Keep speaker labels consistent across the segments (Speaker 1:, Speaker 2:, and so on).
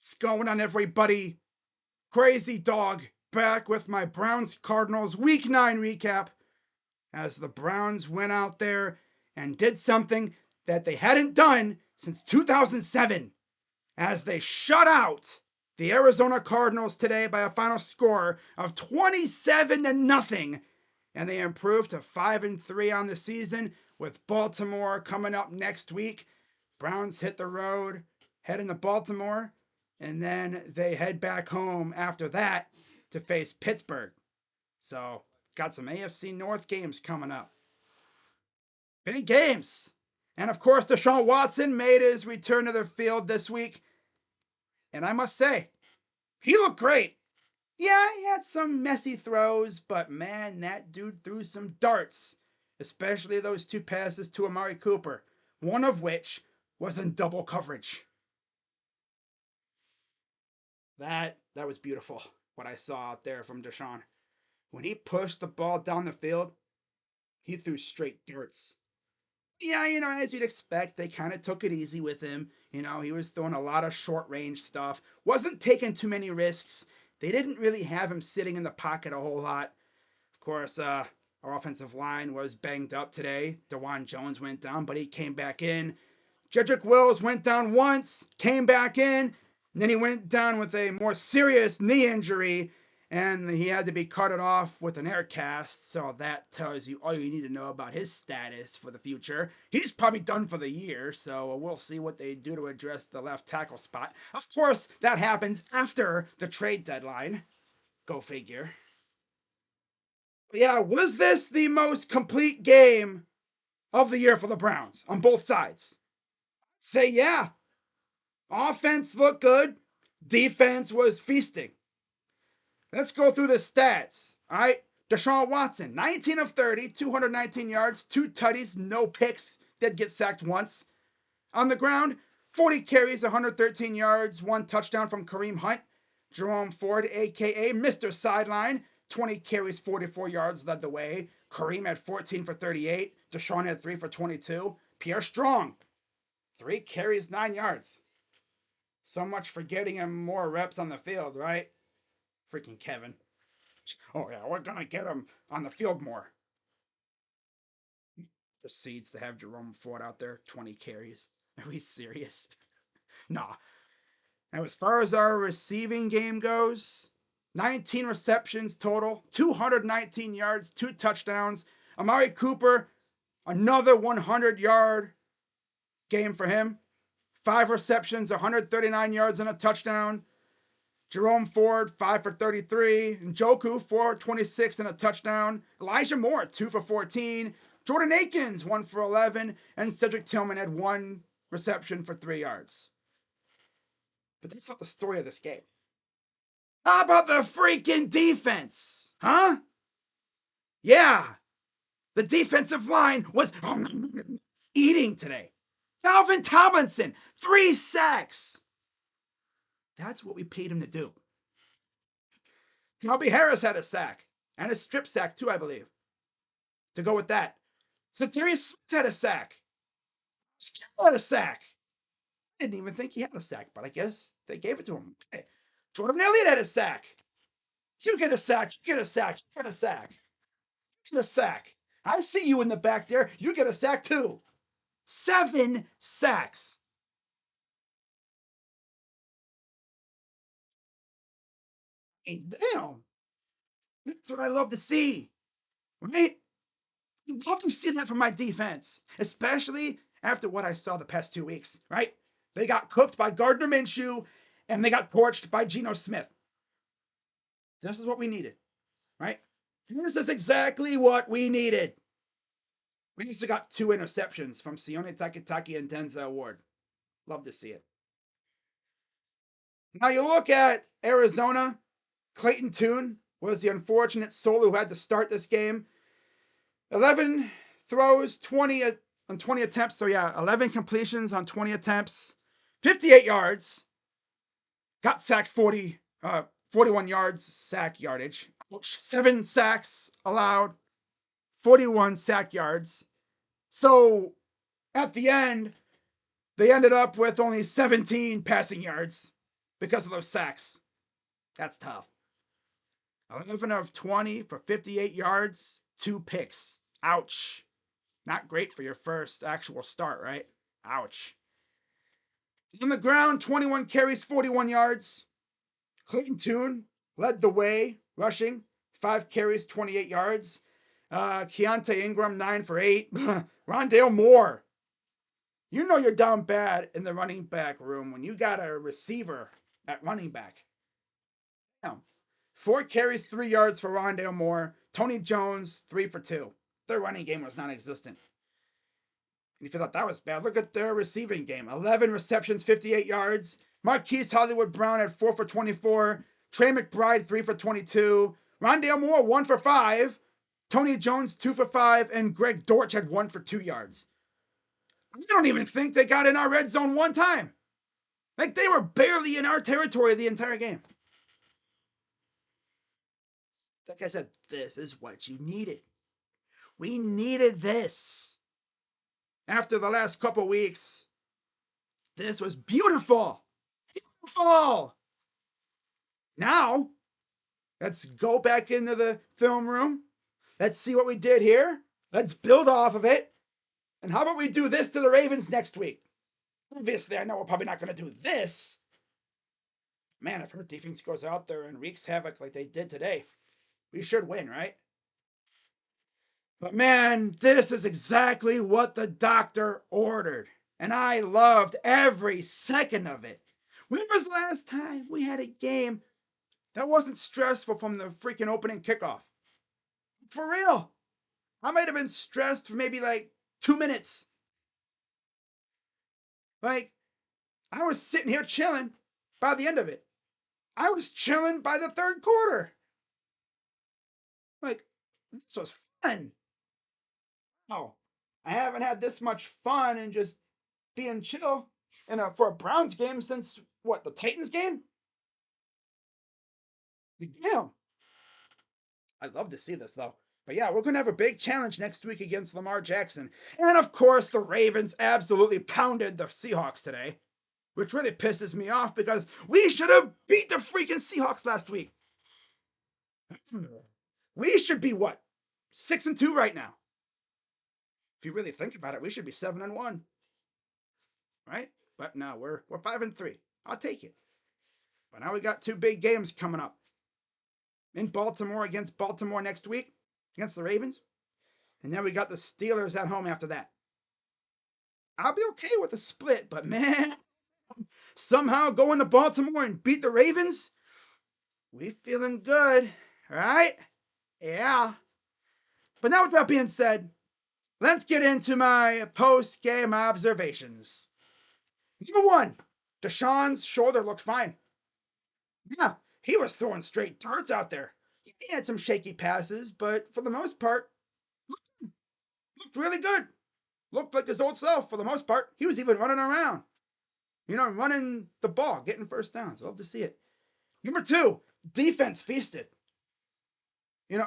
Speaker 1: What's going on, everybody? Crazy Dog back with my Browns Cardinals Week 9 recap as the Browns went out there and did something that they hadn't done since 2007 as they shut out the Arizona Cardinals today by a final score of 27-0, and they improved to 5-3 on the season with Baltimore coming up next week. Browns hit the road, heading to Baltimore, and then they head back home after that to face Pittsburgh. So, got some AFC North games coming up. Big games. And of course, Deshaun Watson made his return to the field this week. And I must say, he looked great. Yeah, he had some messy throws, but man, that dude threw some darts, especially those two passes to Amari Cooper, one of which was in double coverage. That was beautiful, what I saw out there from Deshaun. When he pushed the ball down the field, he threw straight darts. Yeah, as you'd expect, they kind of took it easy with him. He was throwing a lot of short range stuff, wasn't taking too many risks. They didn't really have him sitting in the pocket a whole lot. Of course, our offensive line was banged up today. DeJuan Jones went down, but he came back in. Jedrick Wills went down once, came back in, and then he went down with a more serious knee injury, and he had to be carted off with an air cast. So that tells you all you need to know about his status for the future. He's probably done for the year, so we'll see what they do to address the left tackle spot. Of course, that happens after the trade deadline. Go figure. Yeah, was this the most complete game of the year for the Browns on both sides? Say yeah. Offense looked good. Defense was feasting. Let's go through the stats. All right. Deshaun Watson, 19 of 30, 219 yards, 2 tutties, no picks. Did get sacked once. On the ground, 40 carries, 113 yards, 1 touchdown from Kareem Hunt. Jerome Ford, a.k.a. Mr. Sideline, 20 carries, 44 yards, led the way. Kareem had 14 for 38. Deshaun had 3 for 22. Pierre Strong, 3 carries, 9 yards. So much for getting him more reps on the field, right? Freaking Kevin. Oh, yeah, we're going to get him on the field more. Proceeds to have Jerome Ford out there, 20 carries. Are we serious? Nah. Now, as far as our receiving game goes, 19 receptions total, 219 yards, 2 touchdowns. Amari Cooper, another 100-yard game for him. 5 receptions, 139 yards, and a touchdown. Jerome Ford, 5 for 33. Njoku, 4 for 26 and a touchdown. Elijah Moore, 2 for 14. Jordan Akins, 1 for 11. And Cedric Tillman had 1 reception for 3 yards. But that's not the story of this game. How about the freaking defense? Huh? Yeah. The defensive line was eating today. Alvin Tomlinson, 3 sacks. That's what we paid him to do. Kelby Harris had a sack. And a strip sack, too, I believe. To go with that. Satirius Smith had a sack. Skill had a sack. I didn't even think he had a sack, but I guess they gave it to him. Okay. Jordan Elliott had a sack. You get a sack. You get a sack. You get a sack. You get a sack. I see you in the back there. You get a sack, too. 7 sacks. Hey, damn. That's what I love to see. Right? You love to see that from my defense, especially after what I saw the past 2 weeks, right? They got cooked by Gardner Minshew and they got torched by Geno Smith. This is what we needed, right? This is exactly what we needed. We also got 2 interceptions from Sione Takitaki and Denzel Ward. Love to see it. Now you look at Arizona. Clayton Tune was the unfortunate soul who had to start this game. 11 throws, 20 on 20 attempts. So yeah, 11 completions on 20 attempts. 58 yards. Got sacked 41 yards sack yardage. 7 sacks allowed. 41 sack yards. So at the end, they ended up with only 17 passing yards. because of those sacks. That's tough. 11 of 20 for 58 yards, 2 picks. Ouch. Not great for your first actual start, right? Ouch. On the ground, 21 carries, 41 yards. Clayton Tune led the way, rushing, 5 carries, 28 yards. Keontae Ingram, 9 for 8. Rondale Moore. You know you're down bad in the running back room when you got a receiver at running back. Now, 4 carries, 3 yards for Rondale Moore. Tony Jones, 3 for 2. Their running game was non-existent. And if you thought that was bad, look at their receiving game. 11 receptions, 58 yards. Marquise Hollywood Brown had 4 for 24. Trey McBride, 3 for 22. Rondale Moore, 1 for 5. Tony Jones, 2 for 5. And Greg Dortch had 1 for 2 yards. I don't even think they got in our red zone one time. Like, they were barely in our territory the entire game. Like I said, this is what you needed. We needed this. After the last couple weeks, this was beautiful. Beautiful. Now, let's go back into the film room. Let's see what we did here. Let's build off of it. And how about we do this to the Ravens next week? Obviously, I know we're probably not going to do this. Man, if our defense goes out there and wreaks havoc like they did today, we should win, right? But man, this is exactly what the doctor ordered. And I loved every second of it. When was the last time we had a game that wasn't stressful from the freaking opening kickoff? For real. I might have been stressed for maybe like 2 minutes. Like, I was sitting here chilling by the end of it. I was chilling by the third quarter. Like, this was fun. Oh, I haven't had this much fun and just being chill for a Browns game since what, the Titans game? Yeah. I'd love to see this though. But yeah, we're going to have a big challenge next week against Lamar Jackson. And of course, the Ravens absolutely pounded the Seahawks today, which really pisses me off because we should have beat the freaking Seahawks last week. We should be what? 6-2 right now. If you really think about it, we should be 7-1. Right? But no, we're 5-3. I'll take it. But now we got 2 big games coming up. In Baltimore against Baltimore next week, against the Ravens. And then we got the Steelers at home after that. I'll be okay with a split, but man, somehow going to Baltimore and beat the Ravens, we feeling good, right? Yeah. But now with that being said, let's get into my post-game observations. Number 1, Deshaun's shoulder looked fine. Yeah, he was throwing straight darts out there. He had some shaky passes, but for the most part, looked really good. Looked like his old self for the most part. He was even running around. Running the ball, getting first downs. Love to see it. Number 2, defense feasted.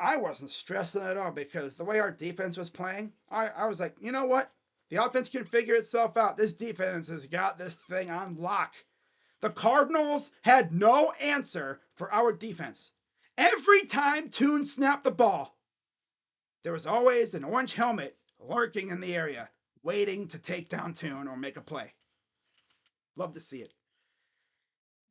Speaker 1: I wasn't stressing at all because the way our defense was playing, I was like, you know what? The offense can figure itself out. This defense has got this thing on lock. The Cardinals had no answer for our defense. Every time Tune snapped the ball, there was always an orange helmet lurking in the area, waiting to take down Tune or make a play. Love to see it.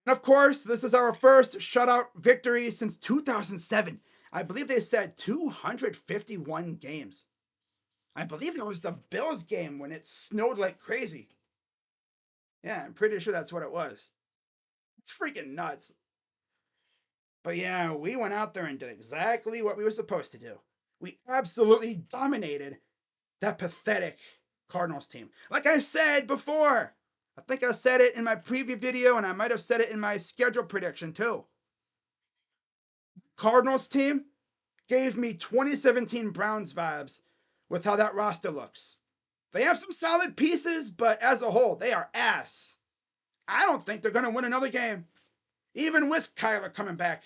Speaker 1: And of course, this is our first shutout victory since 2007. I believe they said 251 games. I believe there was the Bills game when it snowed like crazy. Yeah, I'm pretty sure that's what it was. It's freaking nuts. But yeah, we went out there and did exactly what we were supposed to do. We absolutely dominated that pathetic Cardinals team. Like I said before, I think I said it in my preview video and I might have said it in my schedule prediction too. Cardinals team gave me 2017 Browns vibes with how that roster looks. They have some solid pieces, but as a whole, they are ass. I don't think they're going to win another game, even with Kyler coming back.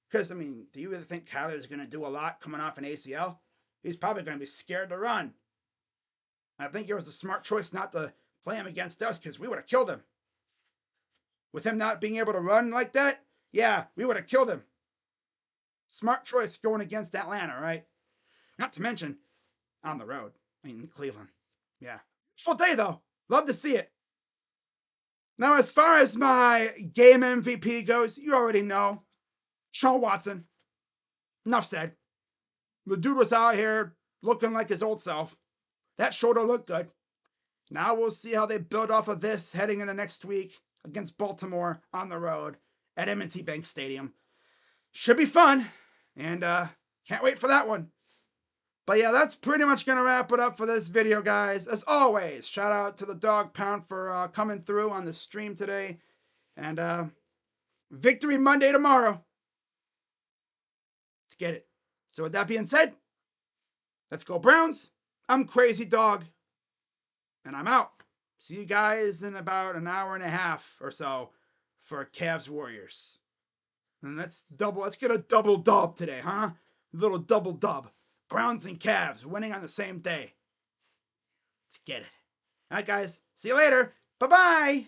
Speaker 1: Because, do you really think Kyler is going to do a lot coming off an ACL? He's probably going to be scared to run. I think it was a smart choice not to play him against us because we would have killed him. with him not being able to run like that, yeah, we would have killed him. Smart choice going against Atlanta, right? Not to mention on the road in Cleveland. Yeah. Full day, though. Love to see it. Now, as far as my game MVP goes, you already know. Sean Watson. Enough said. The dude was out here looking like his old self. That shoulder looked good. Now we'll see how they build off of this heading into next week against Baltimore on the road at M&T Bank Stadium. Should be fun, and can't wait for that one. But yeah, that's pretty much going to wrap it up for this video, guys. As always, shout out to the Dog Pound for coming through on the stream today. And Victory Monday tomorrow. Let's get it. So with that being said, let's go Browns. I'm Crazy Dog, and I'm out. See you guys in about an hour and a half or so for Cavs Warriors. And let's get a double dub today, huh? A little double dub. Browns and Cavs winning on the same day. Let's get it. All right, guys. See you later. Bye-bye.